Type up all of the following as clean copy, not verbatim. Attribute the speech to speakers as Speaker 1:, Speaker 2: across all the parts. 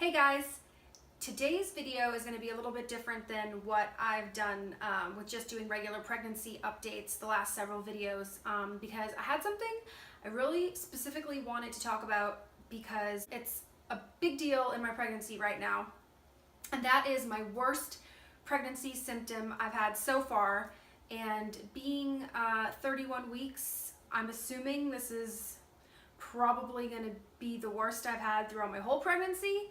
Speaker 1: Hey guys, today's video is going to be a little bit different than what I've done with just doing regular pregnancy updates the last several videos because I had something I really specifically wanted to talk about because it's a big deal in my pregnancy right now, and that is my worst pregnancy symptom I've had so far. And being 31 weeks, I'm assuming this is probably going to be the worst I've had throughout my whole pregnancy.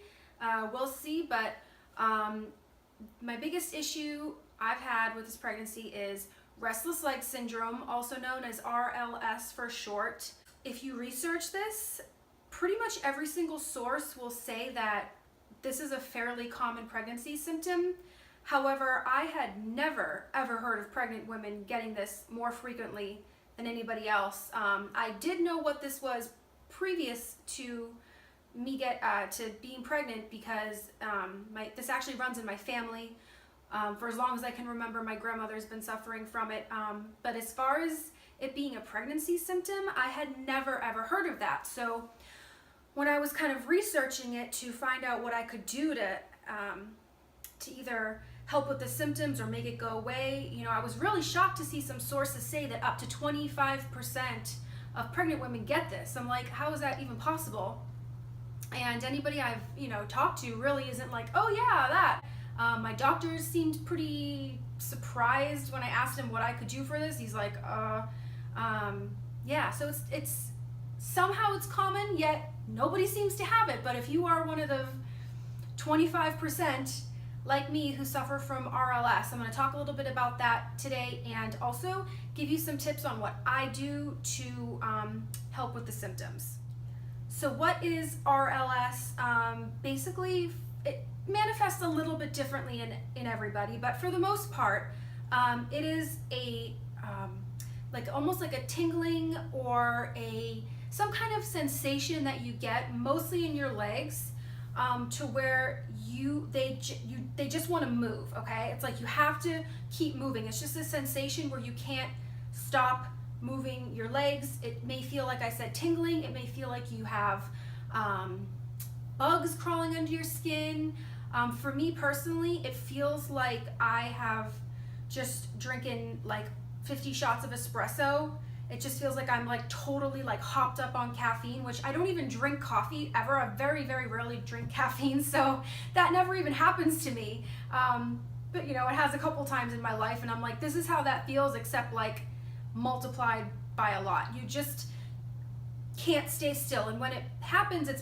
Speaker 1: We'll see, but my biggest issue I've had with this pregnancy is Restless Leg Syndrome, also known as RLS for short. If you research this, pretty much every single source will say that this is a fairly common pregnancy symptom. However, I had never ever heard of pregnant women getting this more frequently than anybody else. I did know what this was previous to me to being pregnant because this actually runs in my family. For as long as I can remember, my grandmother's been suffering from it. But as far as it being a pregnancy symptom, I had never ever heard of that. So when I was kind of researching it to find out what I could do to either help with the symptoms or make it go away, you know, I was really shocked to see some sources say that up to 25% of pregnant women get this. I'm like, how is that even possible? And anybody I've talked to really isn't like, oh yeah, that. My doctor seemed pretty surprised when I asked him what I could do for this. He's like, yeah. So it's somehow it's common, yet nobody seems to have it. But if you are one of the 25% like me who suffer from RLS, I'm going to talk a little bit about that today and also give you some tips on what I do to help with the symptoms. So what is RLS? Basically, it manifests a little bit differently in everybody, but for the most part, it is a almost like a tingling or some kind of sensation that you get mostly in your legs, to where they just want to move. Okay, it's like you have to keep moving. It's just a sensation where you can't stop moving your legs. It may feel, like I said, tingling. It may feel like you have bugs crawling under your skin. For me personally, it feels like I have just drinking like 50 shots of espresso. It just feels like I'm like totally like hopped up on caffeine, which I don't even drink coffee ever. I very, very rarely drink caffeine, so that never even happens to me. But you know, it has a couple times in my life, and I'm like, this is how that feels, except like multiplied by a lot. You just can't stay still. And when it happens, it's,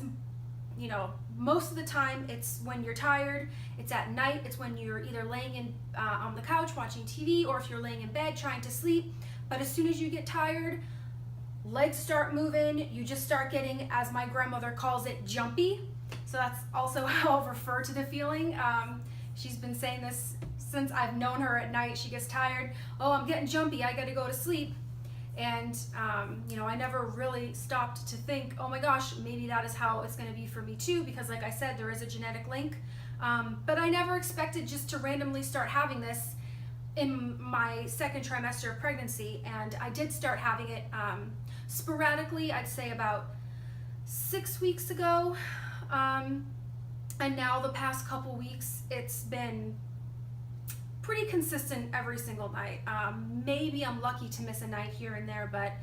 Speaker 1: most of the time it's when you're tired, it's at night, it's when you're either laying on the couch watching TV, or if you're laying in bed trying to sleep. But as soon as you get tired, legs start moving, you just start getting, as my grandmother calls it, jumpy. So that's also how I'll refer to the feeling. She's been saying this since I've known her. At night she gets tired, oh, I'm getting jumpy, I gotta go to sleep. And I never really stopped to think, oh my gosh, maybe that is how it's going to be for me too, because like I said, there is a genetic link. But I never expected just to randomly start having this in my second trimester of pregnancy, and I did start having it sporadically, I'd say about 6 weeks ago. And now the past couple weeks, it's been pretty consistent every single night. Maybe I'm lucky to miss a night here and there, but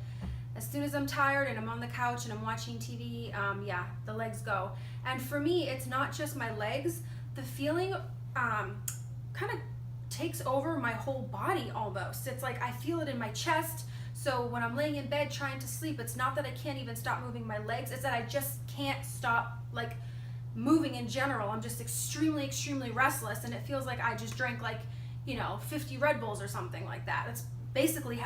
Speaker 1: as soon as I'm tired and I'm on the couch and I'm watching TV, yeah, the legs go. And for me, it's not just my legs. The feeling kind of takes over my whole body almost. It's like I feel it in my chest. So when I'm laying in bed trying to sleep, it's not that I can't even stop moving my legs, it's that I just can't stop like moving in general. I'm just extremely, extremely restless, and it feels like I just drank like 50 Red Bulls or something like that. That's basically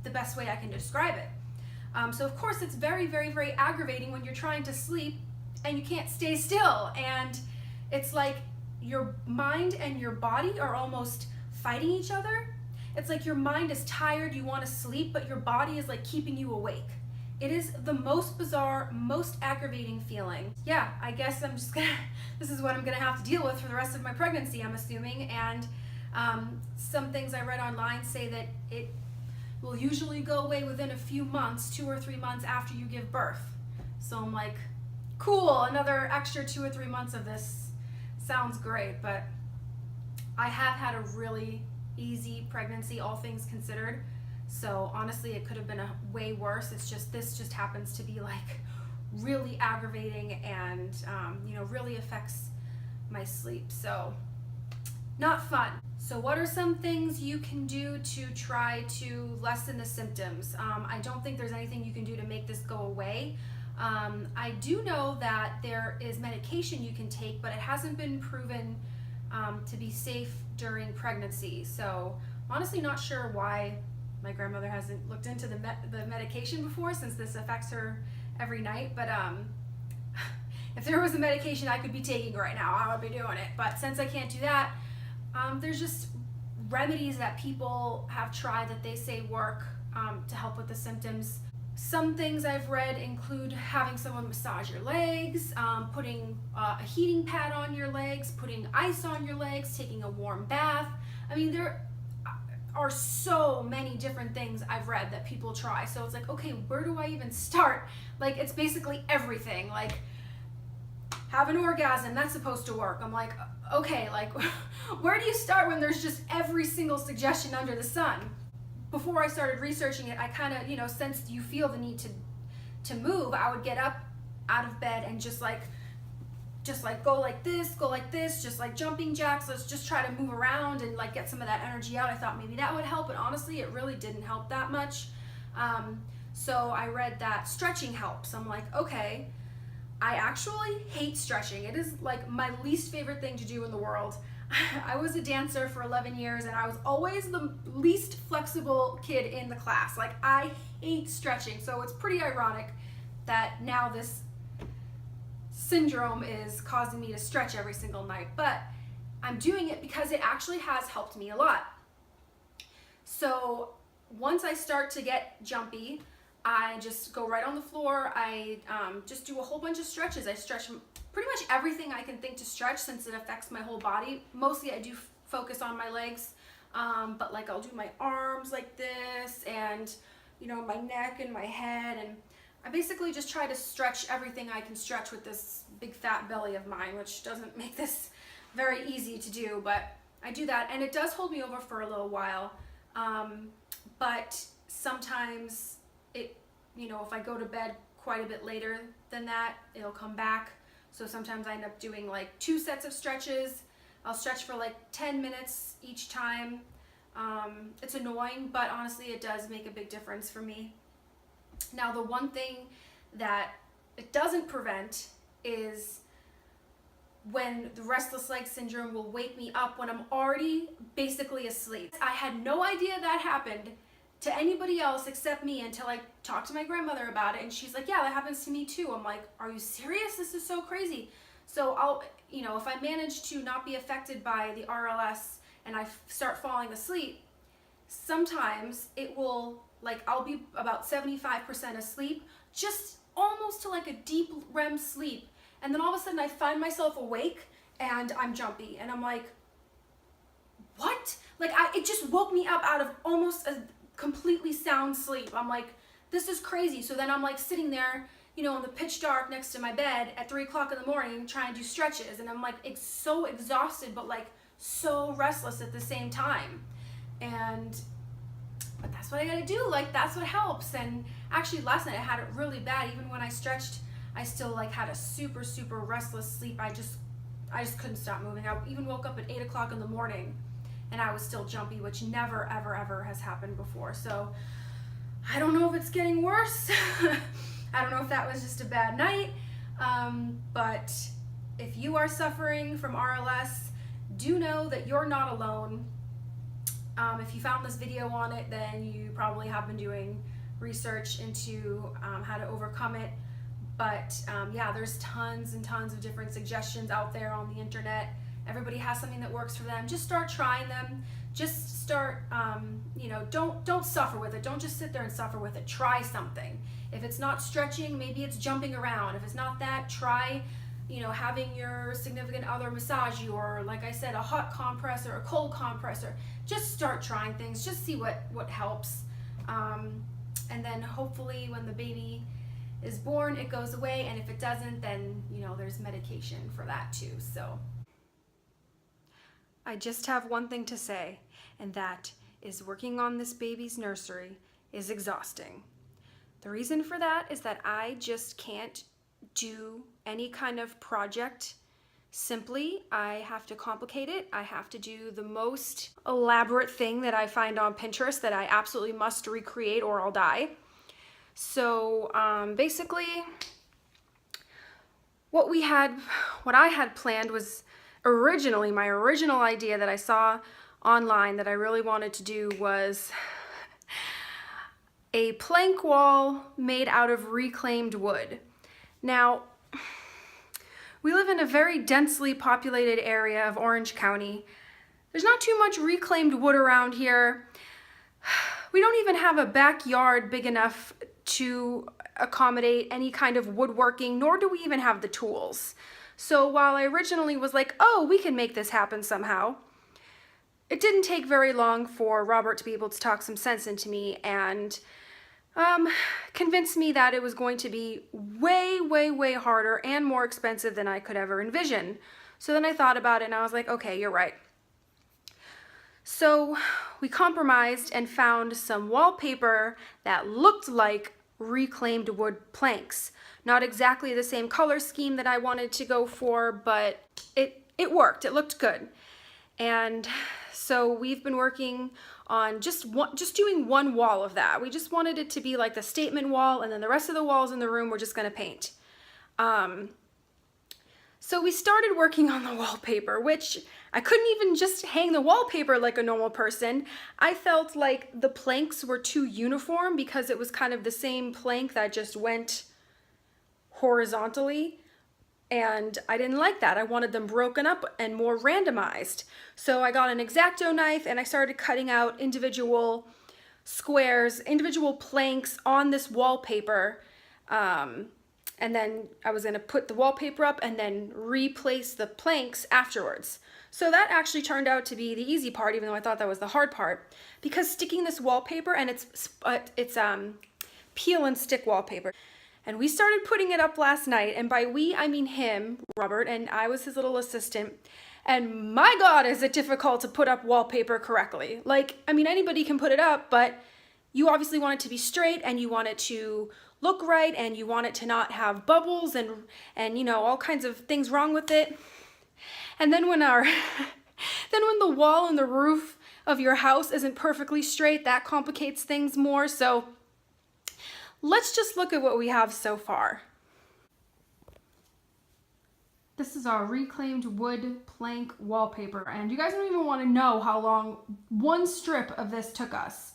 Speaker 1: the best way I can describe it. So of course it's very, very, very aggravating when you're trying to sleep and you can't stay still, and it's like your mind and your body are almost fighting each other. It's like your mind is tired, you want to sleep, but your body is like keeping you awake. It is the most bizarre, most aggravating feeling. Yeah, I guess this is what I'm gonna have to deal with for the rest of my pregnancy, I'm assuming. And some things I read online say that it will usually go away within a few months, 2 or 3 months after you give birth. So I'm like, cool, another extra 2 or 3 months of this sounds great. But I have had a really easy pregnancy, all things considered. So honestly, it could have been a way worse. It's just, this just happens to be like really aggravating and really affects my sleep. So not fun. So what are some things you can do to try to lessen the symptoms? I don't think there's anything you can do to make this go away. I do know that there is medication you can take, but it hasn't been proven to be safe during pregnancy. So honestly not sure why my grandmother hasn't looked into the medication before, since this affects her every night. But if there was a medication I could be taking right now, I would be doing it. But since I can't do that, there's just remedies that people have tried that they say work to help with the symptoms. Some things I've read include having someone massage your legs, putting a heating pad on your legs, putting ice on your legs, taking a warm bath. I mean, there are so many different things I've read that people try. So it's like, okay, where do I even start? Like, it's basically everything. Like, have an orgasm, that's supposed to work. I'm like, okay, like, where do you start when there's just every single suggestion under the sun? Before I started researching it, I kind of, since you feel the need to move, I would get up out of bed and just like go like this, just like jumping jacks. Let's just try to move around and like get some of that energy out. I thought maybe that would help, but honestly, it really didn't help that much. So I read that stretching helps. I'm like, okay, I actually hate stretching. It is like my least favorite thing to do in the world. I was a dancer for 11 years and I was always the least flexible kid in the class. Like, I hate stretching. So it's pretty ironic that now this syndrome is causing me to stretch every single night, but I'm doing it because it actually has helped me a lot. So once I start to get jumpy, I just go right on the floor. I just do a whole bunch of stretches. I stretch pretty much everything I can think to stretch, since it affects my whole body. Mostly I do focus on my legs, but like I'll do my arms like this, and my neck and my head, and I basically just try to stretch everything I can stretch with this big fat belly of mine, which doesn't make this very easy to do, but I do that, and it does hold me over for a little while. But sometimes it, if I go to bed quite a bit later than that, it'll come back. So sometimes I end up doing like 2 sets of stretches. I'll stretch for like 10 minutes each time. It's annoying, but honestly, it does make a big difference for me. Now, the one thing that it doesn't prevent is when the restless leg syndrome will wake me up when I'm already basically asleep. I had no idea that happened to anybody else except me until I talked to my grandmother about it, and she's like, yeah, that happens to me too. I'm like, are you serious? This is so crazy. So I'll, if I manage to not be affected by the RLS and I start falling asleep, sometimes it will, like, I'll be about 75% asleep, just almost to like a deep REM sleep. And then all of a sudden I find myself awake and I'm jumpy, and I'm like, what? Like, it just woke me up out of almost a completely sound sleep. I'm like, this is crazy. So then I'm like sitting there, in the pitch dark next to my bed at 3 o'clock in the morning trying to do stretches, and I'm like, it's so exhausted, but like so restless at the same time. But that's what I gotta do. Like, that's what helps. And actually last night I had it really bad. Even when I stretched, I still like had a super, super restless sleep. I just couldn't stop moving. I even woke up at 8 o'clock in the morning and I was still jumpy, which never, ever, ever has happened before. So I don't know if it's getting worse. I don't know if that was just a bad night. But if you are suffering from RLS, do know that you're not alone. If you found this video on it, then you probably have been doing research into how to overcome it. But yeah, there's tons and tons of different suggestions out there on the internet. Everybody has something that works for them. Just start trying them. Just start, don't suffer with it. Don't just sit there and suffer with it. Try something. If it's not stretching, maybe it's jumping around. If it's not that, try, having your significant other massage you, or like I said, a hot compress or a cold compress, or just start trying things. Just see what helps. And then hopefully when the baby is born, it goes away, and if it doesn't, then, you know, there's medication for that too. So I just have one thing to say, and that is working on this baby's nursery is exhausting. The reason for that is that I just can't do any kind of project simply. I have to complicate it. I have to do the most elaborate thing that I find on Pinterest that I absolutely must recreate or I'll die. So basically what I had planned was originally, my original idea that I saw online that I really wanted to do was a plank wall made out of reclaimed wood. Now, we live in a very densely populated area of Orange County. There's not too much reclaimed wood around here. We don't even have a backyard big enough to accommodate any kind of woodworking, nor do we even have the tools. So while I originally was like, oh, we can make this happen somehow, it didn't take very long for Robert to be able to talk some sense into me and convinced me that it was going to be way, way, way harder and more expensive than I could ever envision. So then I thought about it and I was like, okay, you're right. So we compromised and found some wallpaper that looked like reclaimed wood planks. Not exactly the same color scheme that I wanted to go for, but it worked. It looked good. And so we've been working on just doing one wall of that. We just wanted it to be like the statement wall, and then the rest of the walls in the room we're just gonna paint. So we started working on the wallpaper, which I couldn't even just hang the wallpaper like a normal person. I felt like the planks were too uniform because it was kind of the same plank that just went horizontally. And I didn't like that. I wanted them broken up and more randomized. So I got an X-Acto knife and I started cutting out individual squares, individual planks on this wallpaper. And then I was gonna put the wallpaper up and then replace the planks afterwards. So that actually turned out to be the easy part, even though I thought that was the hard part, because sticking this wallpaper, and it's peel and stick wallpaper. And we started putting it up last night, and by we, I mean him, Robert, and I was his little assistant. And my God, is it difficult to put up wallpaper correctly. Like, I mean, anybody can put it up, but you obviously want it to be straight, and you want it to look right, and you want it to not have bubbles and you know, all kinds of things wrong with it. And then when the wall and the roof of your house isn't perfectly straight, that complicates things more. So let's just look at what we have so far. This is our reclaimed wood plank wallpaper, and you guys don't even want to know how long one strip of this took us.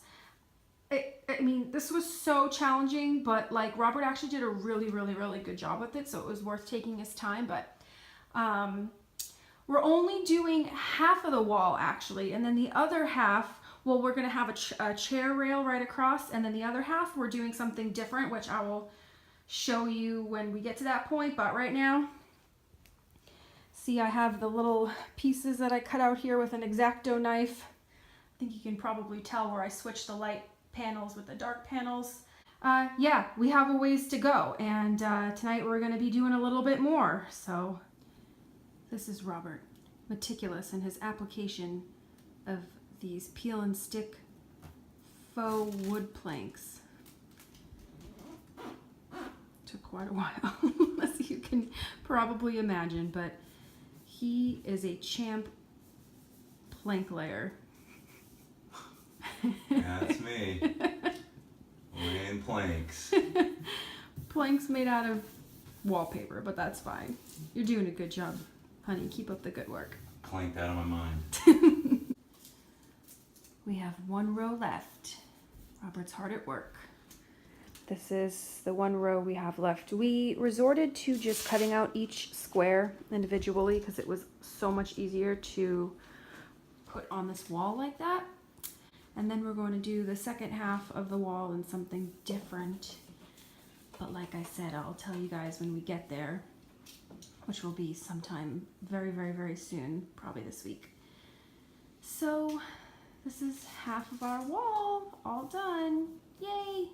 Speaker 1: I mean, this was so challenging, but like Robert actually did a really, really, really good job with it, so it was worth taking his time. But we're only doing half of the wall actually, and then the other half, well, we're gonna have a chair rail right across, and then the other half we're doing something different, which I will show you when we get to that point. But right now, see, I have the little pieces that I cut out here with an X-Acto knife. I think you can probably tell where I switched the light panels with the dark panels. Yeah, we have a ways to go, and tonight we're gonna be doing a little bit more. So this is Robert, meticulous in his application of these peel and stick faux wood planks. Took quite a while, as you can probably imagine, but he is a champ plank layer.
Speaker 2: Yeah, that's me. Laying planks.
Speaker 1: Planks made out of wallpaper, but that's fine. You're doing a good job, honey. Keep up the good work.
Speaker 2: Planked out of my mind.
Speaker 1: We have one row left. Robert's hard at work. This is the one row we have left. We resorted to just cutting out each square individually because it was so much easier to put on this wall like that. And then we're going to do the second half of the wall in something different. But like I said, I'll tell you guys when we get there, which will be sometime very, very, very soon, probably this week. So this is half of our wall, all done. Yay!